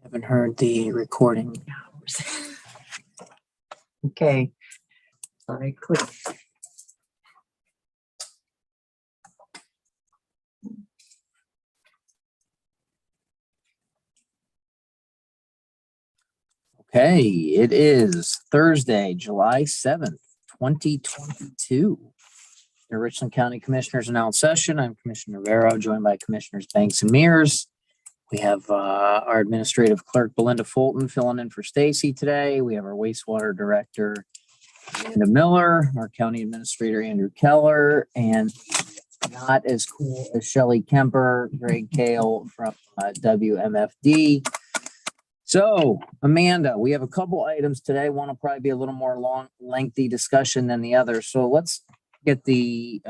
Haven't heard the recording. Okay. All right, click. Okay, it is Thursday, July 7th, 2022. The Richland County Commissioners are now in session. I'm Commissioner Rivera, joined by Commissioners Banks and Mears. We have our administrative clerk, Belinda Fulton, filling in for Stacy today. We have our wastewater director, Amanda Miller, our county administrator, Andrew Keller, and not as cool as Shelley Kemper, Greg Kale from WMFD. So, Amanda, we have a couple items today. One will probably be a little more lengthy discussion than the other. So let's get the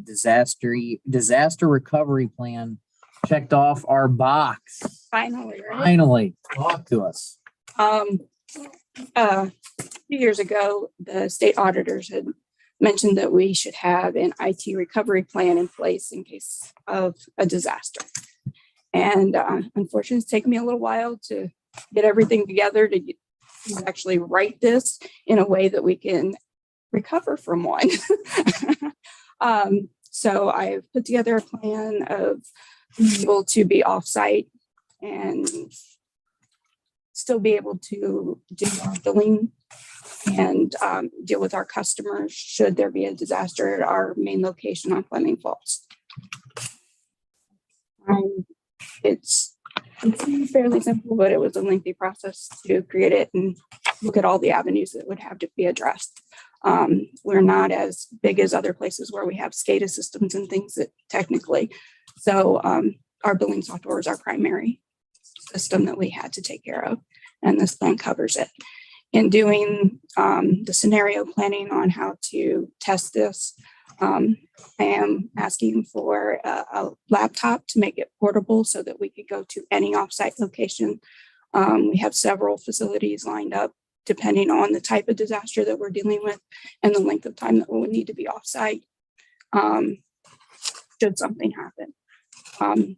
disaster recovery plan checked off our box. Finally, right? Finally, talk to us. A few years ago, the state auditors had mentioned that we should have an IT recovery plan in place in case of a disaster. And unfortunately, it's taken me a little while to get everything together to actually write this in a way that we can recover from one. So I've put together a plan of being able to be offsite and still be able to do our billing and deal with our customers should there be a disaster at our main location on Fleming Falls. It's fairly simple, but it was a lengthy process to create it and look at all the avenues that would have to be addressed. We're not as big as other places where we have SCADA systems and things that technically, so our billing software is our primary system that we had to take care of, and this plan covers it. In doing the scenario planning on how to test this, I am asking for a laptop to make it portable so that we could go to any offsite location. We have several facilities lined up depending on the type of disaster that we're dealing with and the length of time that we would need to be offsite should something happen.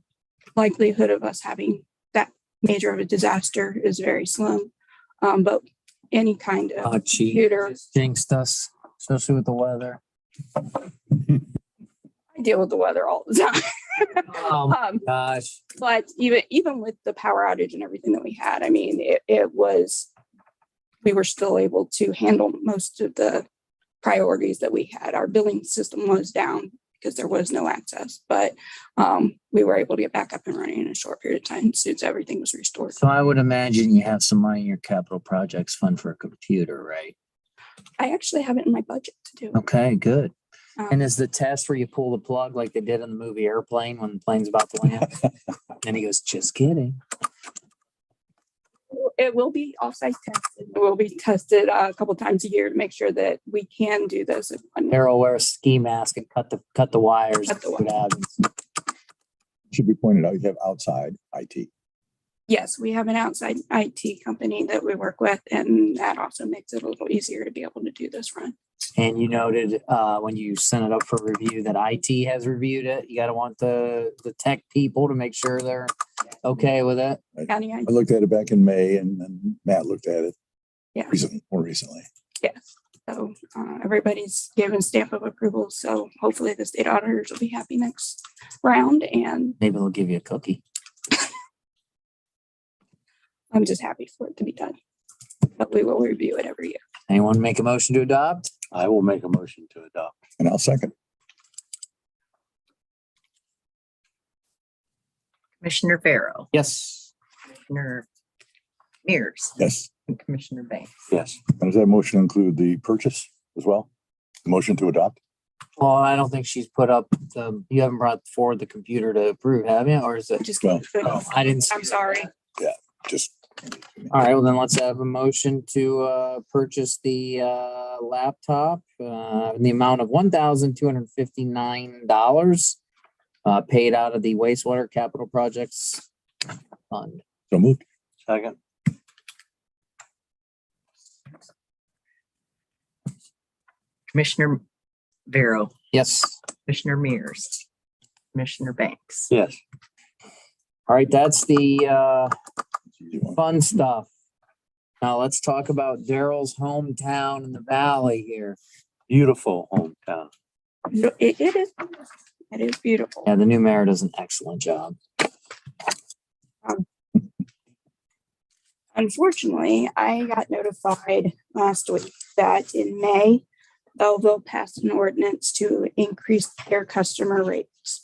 Likelihood of us having that major of a disaster is very slim, but any kind of computer. Jinxed us, especially with the weather. I deal with the weather all the time. Oh my gosh. But even with the power outage and everything that we had, I mean, we were still able to handle most of the priorities that we had. Our billing system was down because there was no access, but we were able to get back up and running in a short period of time since everything was restored. So I would imagine you have some money in your capital projects fund for a computer, right? I actually have it in my budget to do. Okay, good. Um, And is the test where you pull the plug like they did in the movie Airplane when the plane's about to land? And he goes, just kidding. It will be offsite tested. It will be tested a couple times a year to make sure that we can do this. Harold wear a ski mask and cut the wires. Cut the See what happens. Should be pointed out, you have outside IT. Yes, we have an outside IT company that we work with, and that also makes it a little easier to be able to do this run. And you noted when you sent it up for review that IT has reviewed it. You got to want the tech people to make sure they're okay with it. County IT, I looked at it back in May and then Matt looked at it yeah. more recently. Yes. So everybody's given stamp of approval. So hopefully the state auditors will be happy next round. And Maybe they'll give you a cookie. I'm just happy for it to be done. But we will review it every year. Anyone make a motion to adopt? I will make a motion to adopt. And I'll second. Commissioner Farrow, Yes. Commissioner Mears, Yes. and Commissioner Banks. Yes. And does that motion include the purchase as well? The motion to adopt? Well, I don't think she's put up you haven't brought forward the computer to approve, have you? Or is it? Just Well, I didn't. see I'm that. sorry. Just. All right, well then let's have a motion to purchase the laptop in the amount of $1,259 paid out of the wastewater capital projects fund. So moved. Second. Commissioner Vero, Yes. Commissioner Mears, Commissioner Banks. Yes. All right, that's the Easy one. fun stuff. Now let's talk about Daryl's hometown in the valley here. Beautiful hometown. It is, it is beautiful. Yeah, the new mayor does an excellent job. Unfortunately, I got notified last week that in May, Belleville passed an ordinance to increase their customer rates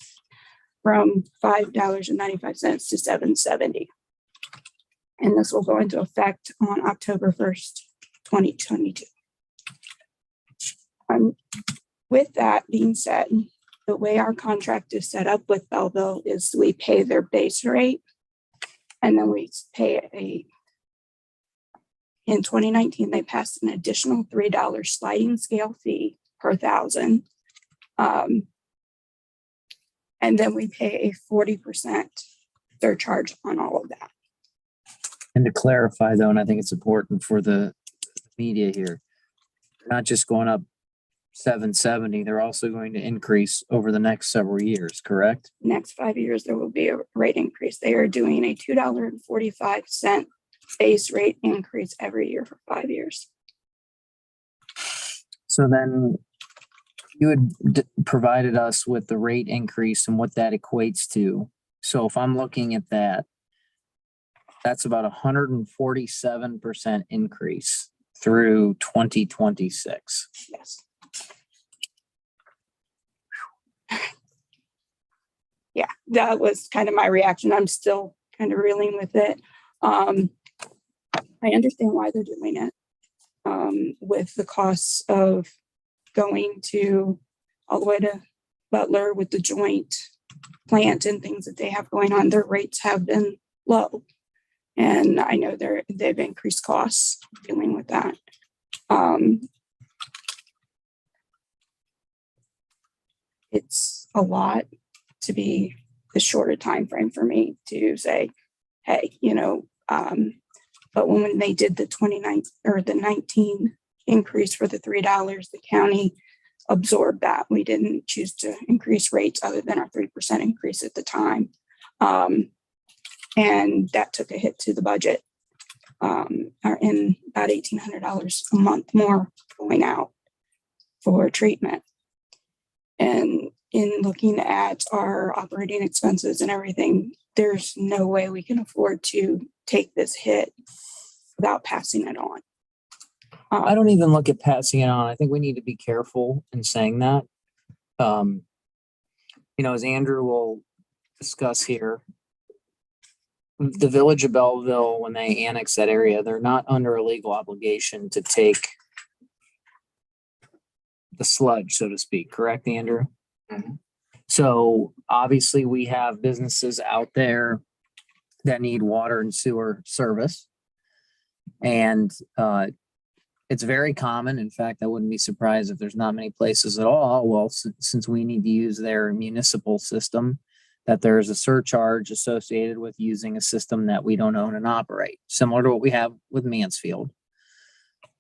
from $5.95 to $7.70. And this will go into effect on October 1st, 2022. With that being said, the way our contract is set up with Belleville is we pay their base rate and then we pay in 2019, they passed an additional $3 sliding scale fee per thousand. And then we pay a 40% surcharge on all of that. And to clarify though, and I think it's important for the media here, they're not just going up $7.70, they're also going to increase over the next several years, correct? Next 5 years, there will be a rate increase. They are doing a $2.45 base rate increase every year for 5 years. So then you had provided us with the rate increase and what that equates to. So if I'm looking at that, that's about 147% increase through 2026. Yes. Yeah, that was kind of my reaction. I'm still kind of reeling with it. I understand why they're doing it. With the costs of going to all the way to Butler with the joint plant and things that they have going on, their rates have been low. And I know they've increased costs dealing with that. It's a lot to be the shorter time frame for me to say, hey, but when they did the 29 or the 19 increase for the $3, the county absorbed that. We didn't choose to increase rates other than our 3% increase at the time. And that took a hit to the budget, in about $1,800 a month more going out for treatment. And in looking at our operating expenses and everything, there's no way we can afford to take this hit without passing it on. I don't even look at passing it on. I think we need to be careful in saying that. As Andrew will discuss here, the village of Belleville, when they annex that area, they're not under a legal obligation to take the sludge, so to speak. Correct, Andrew? Mhm. So obviously we have businesses out there that need water and sewer service. And it's very common. In fact, I wouldn't be surprised if there's not many places at all. Well, since we need to use their municipal system, that there's a surcharge associated with using a system that we don't own and operate, similar to what we have with Mansfield.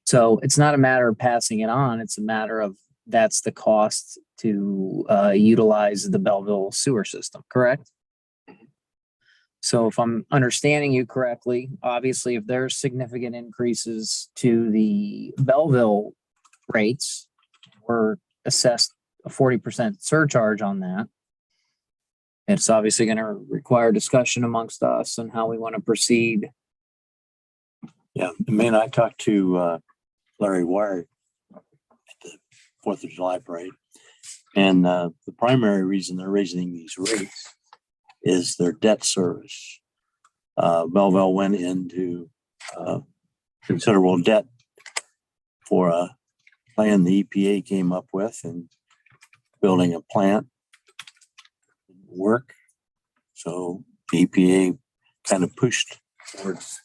So it's not a matter of passing it on. It's a matter of that's the cost to utilize the Belleville sewer system, correct? So if I'm understanding you correctly, obviously, if there's significant increases to the Belleville rates, we're assessed a 40% surcharge on that. It's obviously going to require discussion amongst us on how we want to proceed. Yeah, I talked to Larry Wire at the 4th of July parade. And the primary reason they're raising these rates is their debt service. Belleville went into considerable debt for a plan the EPA came up with, and building a plant didn't work. So the EPA kind of pushed towards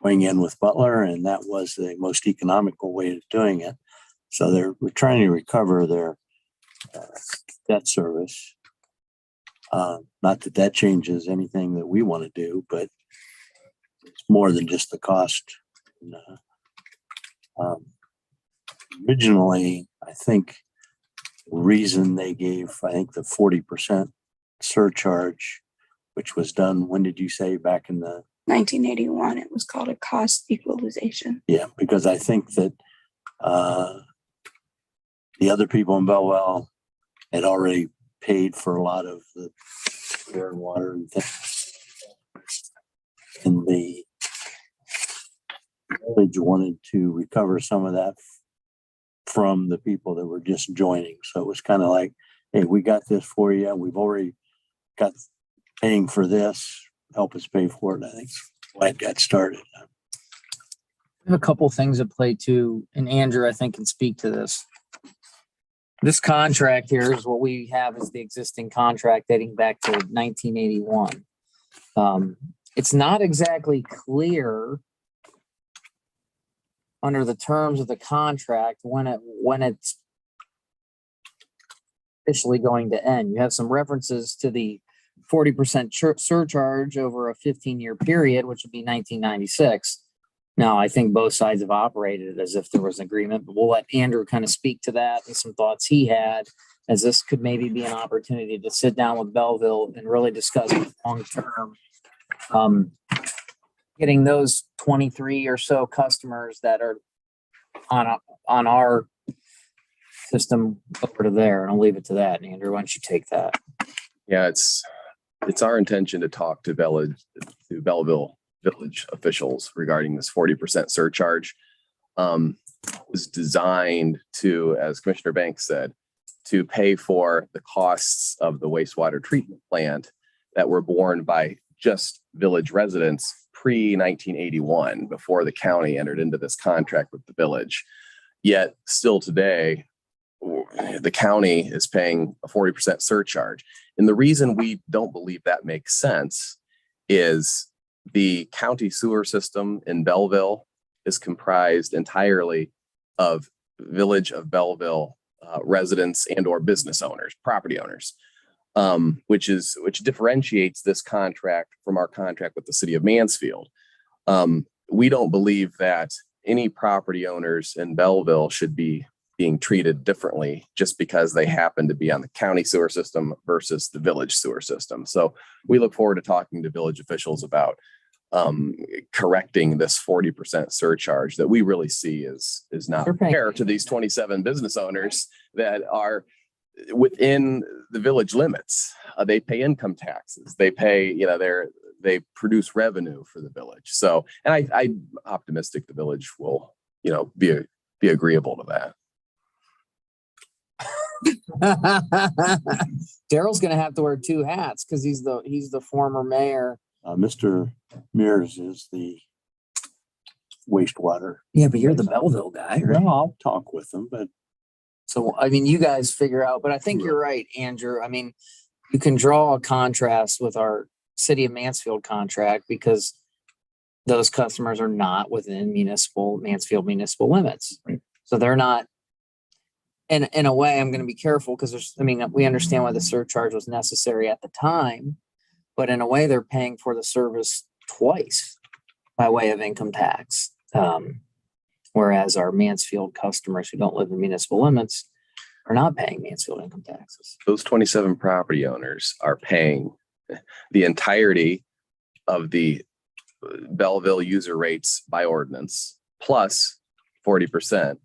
going in with Butler, and that was the most economical way of doing it. So we're trying to recover their debt service. Not that that changes anything that we want to do, but it's more than just the cost. And, originally, I think reason they gave, I think, the 40% surcharge, which was done, when did you say, back in the, 1981, it was called a cost equalization. yeah, because I think that the other people in Belleville had already paid for a lot of the air and water and things. And the village wanted to recover some of that from the people that were just joining. So it was kind of like, hey, we got this for you. We've already got paying for this. Help us pay for it. I think that's why it got started. I have a couple things at play too, and Andrew, I think, can speak to this. This contract here is what we have as the existing contract dating back to 1981. It's not exactly clear under the terms of the contract when it's officially going to end. You have some references to the 40% surcharge over a 15-year period, which would be 1996. Now, I think both sides have operated as if there was an agreement, but we'll let Andrew kind of speak to that and some thoughts he had, as this could maybe be an opportunity to sit down with Belleville and really discuss long-term, getting those 23 or so customers that are on our system over to there. And I'll leave it to that. And Andrew, why don't you take that? Yeah, it's our intention to talk to Belleville Village officials regarding this 40% surcharge. It was designed to, as Commissioner Banks said, to pay for the costs of the wastewater treatment plant that were borne by just village residents pre-1981, before the county entered into this contract with the village. Yet still today, the county is paying a 40% surcharge. And the reason we don't believe that makes sense is the county sewer system in Belleville is comprised entirely of Village of Belleville residents and or business owners, property owners, which differentiates this contract from our contract with the city of Mansfield. We don't believe that any property owners in Belleville should be being treated differently just because they happen to be on the county sewer system versus the village sewer system. So we look forward to talking to village officials about correcting this 40% surcharge that we really see is not fair to these 27 business owners that are within the village limits. They pay income taxes. They pay, they produce revenue for the village. So, and I'm optimistic the village will, be agreeable to that. Daryl's going to have to wear two hats because he's the former mayor. Mr. Mears is the wastewater. Yeah, but you're the Belleville guy, right? No, I'll talk with them, but So, I mean, you guys figure out, but I think you're right, Andrew. I mean, you can draw a contrast with our city of Mansfield contract because those customers are not within Mansfield municipal limits. Right. So they're not, and in a way, I'm going to be careful because we understand why the surcharge was necessary at the time, but in a way they're paying for the service twice by way of income tax. Whereas our Mansfield customers who don't live in municipal limits are not paying Mansfield income taxes. Those 27 property owners are paying the entirety of the Belleville user rates by ordinance, plus 40%,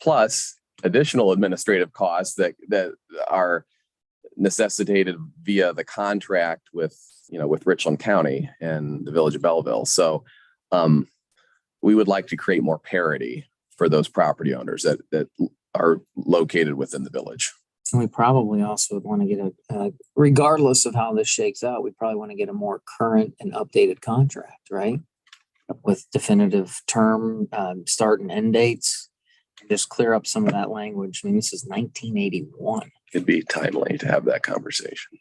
plus additional administrative costs that are necessitated via the contract with Richland County and the Village of Belleville. So we would like to create more parity for those property owners that are located within the village. And we probably also would want to get regardless of how this shakes out, we probably want to get a more current and updated contract, right? With definitive term, start and end dates, and just clear up some of that language. I mean, this is 1981. It'd be timely to have that conversation,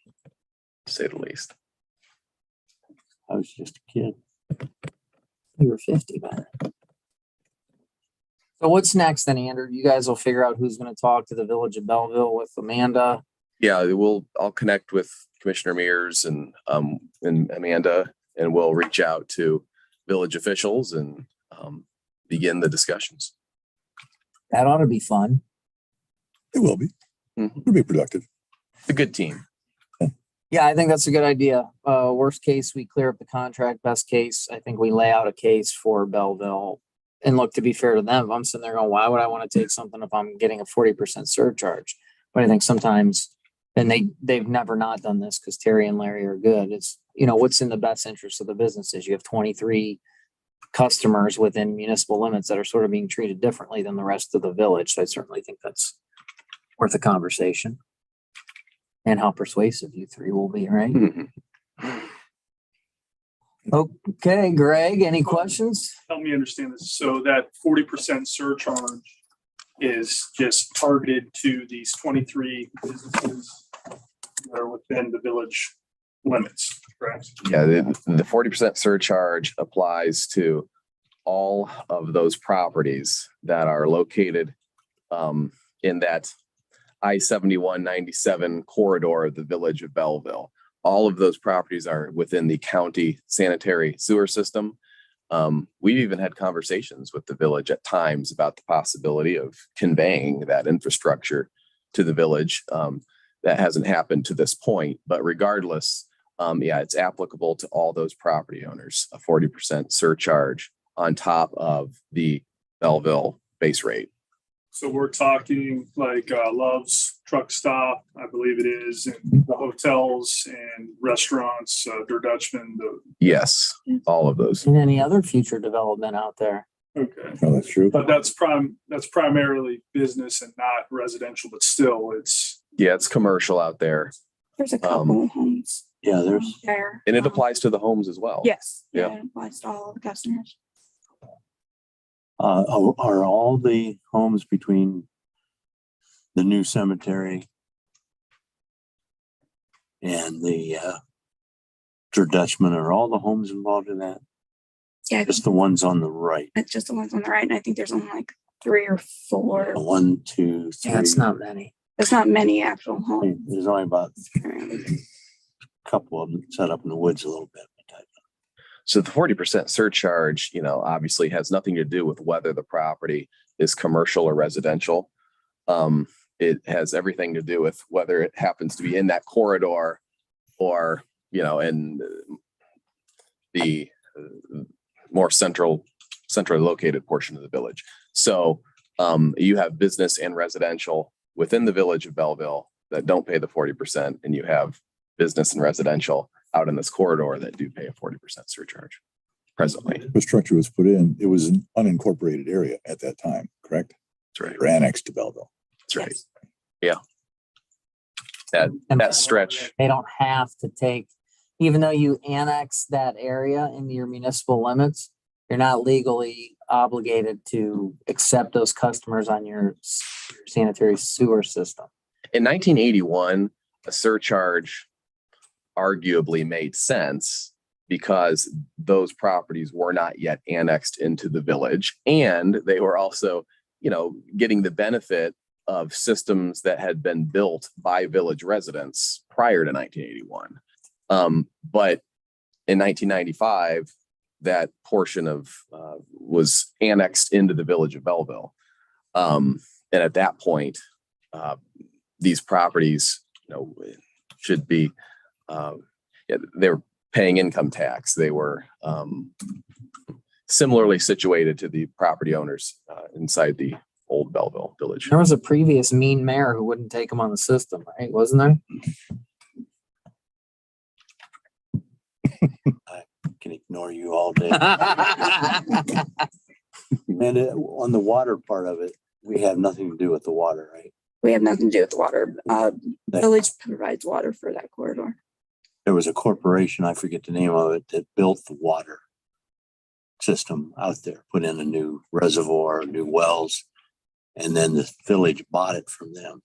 to say the least. I was just a kid. You were 50 by then. So what's next then, Andrew? You guys will figure out who's going to talk to the Village of Belleville with Amanda. Yeah, I'll connect with Commissioner Mears and Amanda, and we'll reach out to village officials and begin the discussions. That ought to be fun. It will be. Would be productive. A good team. Yeah, I think that's a good idea. Worst case, we clear up the contract. Best case, I think we lay out a case for Belleville. And look, to be fair to them, if I'm sitting there going, why would I want to take something if I'm getting a 40% surcharge? But I think sometimes, and they've never not done this because Terry and Larry are good. It's, what's in the best interest of the businesses. You have 23 customers within municipal limits that are sort of being treated differently than the rest of the village. So I certainly think that's worth a conversation. And how persuasive you three will be, right? Okay, Greg, any questions? Help me understand this. So that 40% surcharge is just targeted to these 23 businesses that are within the village limits, correct? Yeah, the 40% surcharge applies to all of those properties that are located in that I-71-97 corridor of the village of Belleville. All of those properties are within the county sanitary sewer system. We've even had conversations with the village at times about the possibility of conveying that infrastructure to the village. That hasn't happened to this point, but regardless, it's applicable to all those property owners, a 40% surcharge on top of the Belleville base rate. So we're talking like Love's Truck Stop, I believe it is, and the hotels and restaurants, Der Dutchman. Yes, all of those. And any other future development out there? Okay. No, that's true. But that's primarily business and not residential, but still it's. Yeah, it's commercial out there. There's a couple homes Yeah, there's, there. And it applies to the homes as well. Yes. Yeah. It applies to all the customers. are all the homes between the new cemetery and the Der Dutchman, are all the homes involved in that? Yeah, Just the ones on the right? it's just the ones on the right. And I think there's only like 3 or 4. 1, 2, 3. That's not many. There's not many actual homes. There's only about around. a couple of them set up in the woods a little bit. So the 40% surcharge, obviously has nothing to do with whether the property is commercial or residential. It has everything to do with whether it happens to be in that corridor or, in the more centrally located portion of the village. So you have business and residential within the village of Belleville that don't pay the 40%, and you have business and residential out in this corridor that do pay a 40% surcharge presently. The structure was put in, it was an unincorporated area at that time, correct? That's right. Or annexed to Belleville. That's right. Yes. Yeah. And That stretch. They don't have to take, even though you annex that area into your municipal limits, you're not legally obligated to accept those customers on your sanitary sewer system. In 1981, a surcharge arguably made sense because those properties were not yet annexed into the village. And they were also, getting the benefit of systems that had been built by village residents prior to 1981. But in 1995, that portion of was annexed into the village of Belleville. And at that point, these properties, should be, they were paying income tax. They were similarly situated to the property owners inside the old Belleville village. There was a previous mean mayor who wouldn't take them on the system, right? Wasn't there? I can ignore you all day. And on the water part of it, we have nothing to do with the water, right? We have nothing to do with the water. Village provides water for that corridor. There was a corporation, I forget the name of it, that built the water system out there, put in a new reservoir, new wells, and then the village bought it from them.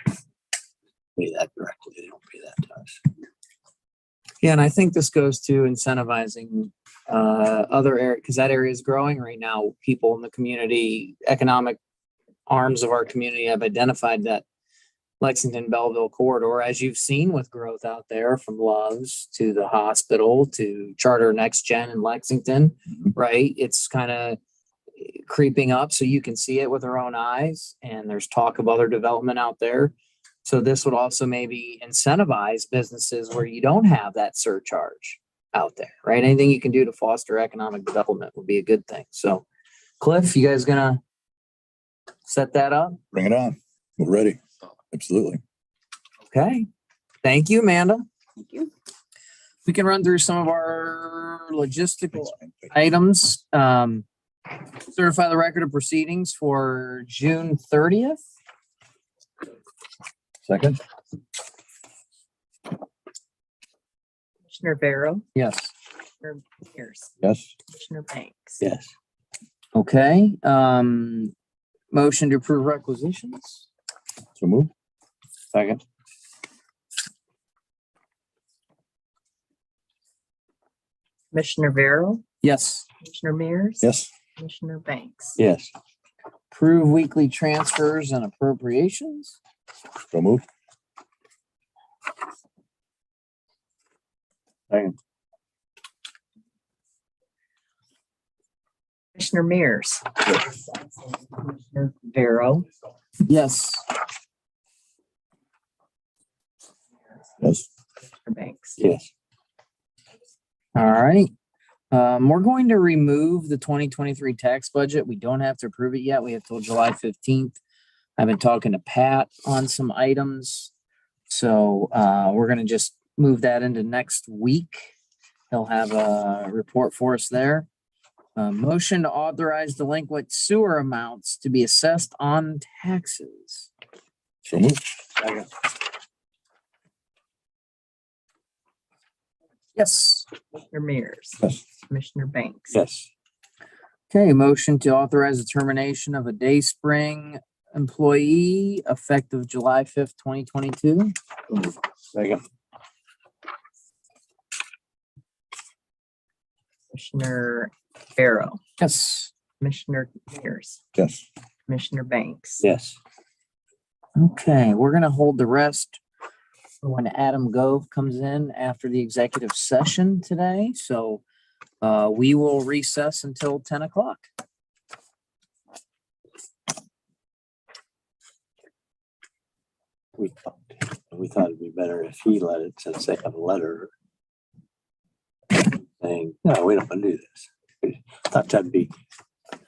Pay that directly, they don't pay that to us. Yeah, and I think this goes to incentivizing other areas, because that area is growing right now. People in the community, economic arms of our community have identified that Lexington Belleville corridor, as you've seen with growth out there, from Love's to the hospital to Charter Next Gen in Lexington, right? It's kind of, creeping up, so you can see it with our own eyes, and there's talk of other development out there. So this would also maybe incentivize businesses where you don't have that surcharge out there, right? Anything you can do to foster economic development would be a good thing. So Cliff, you guys gonna set that up? Bring it on. We're ready. Absolutely. Okay. Thank you, Amanda. Thank you. We can run through some of our logistical items. Certify the record of proceedings for June 30th. Second? Commissioner Vero, Yes. Commissioner Mears, Yes. Commissioner Banks. Yes. Okay. Motion to approve requisitions. So move. Second. Commissioner Vero, Yes. Commissioner Mears. Yes. Commissioner Banks. Yes. Approve weekly transfers and appropriations. So move. Second. Commissioner Mears. Commissioner Vero, Yes. Yes. Commissioner Banks. Yes. All right. We're going to remove the 2023 tax budget. We don't have to approve it yet. We have till July 15th. I've been talking to Pat on some items. So we're going to just move that into next week. He'll have a report for us there. Motion to authorize delinquent sewer amounts to be assessed on taxes. So move. Second. Yes. Commissioner Mears. Yes. Commissioner Banks. Yes. Okay, motion to authorize the termination of a Dayspring employee effective July 5th, 2022. Second. Commissioner Vero, Yes. Commissioner Mears, Yes. Commissioner Banks. Yes. Okay, we're gonna hold the rest for when Adam Gove comes in after the executive session today. So we will recess until 10 o'clock. We thought it'd be better if he let it, since they have a letter saying, no, we don't want to do this. Thought that'd be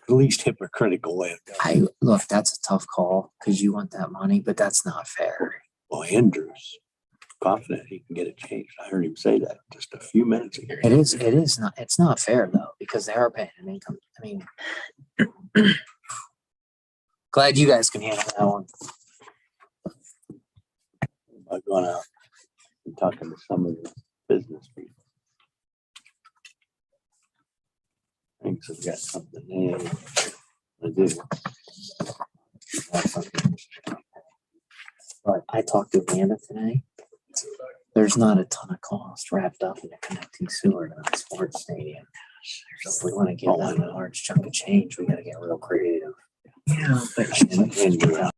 the least hypocritical way of doing it. Look, that's a tough call because you want that money, but that's not fair. Well, Andrew's confident he can get it changed. I heard him say that just a few minutes ago. It's not fair though, because they are paying an income. I mean, glad you guys can handle that one. I've gone out and talking to some of the business people. Thinks have got something they do. But I talked to Amanda today. There's not a ton of cost wrapped up in the connecting sewer to the sports stadium. If we want to give them a large chunk of change, we gotta get real creative. Yeah, but And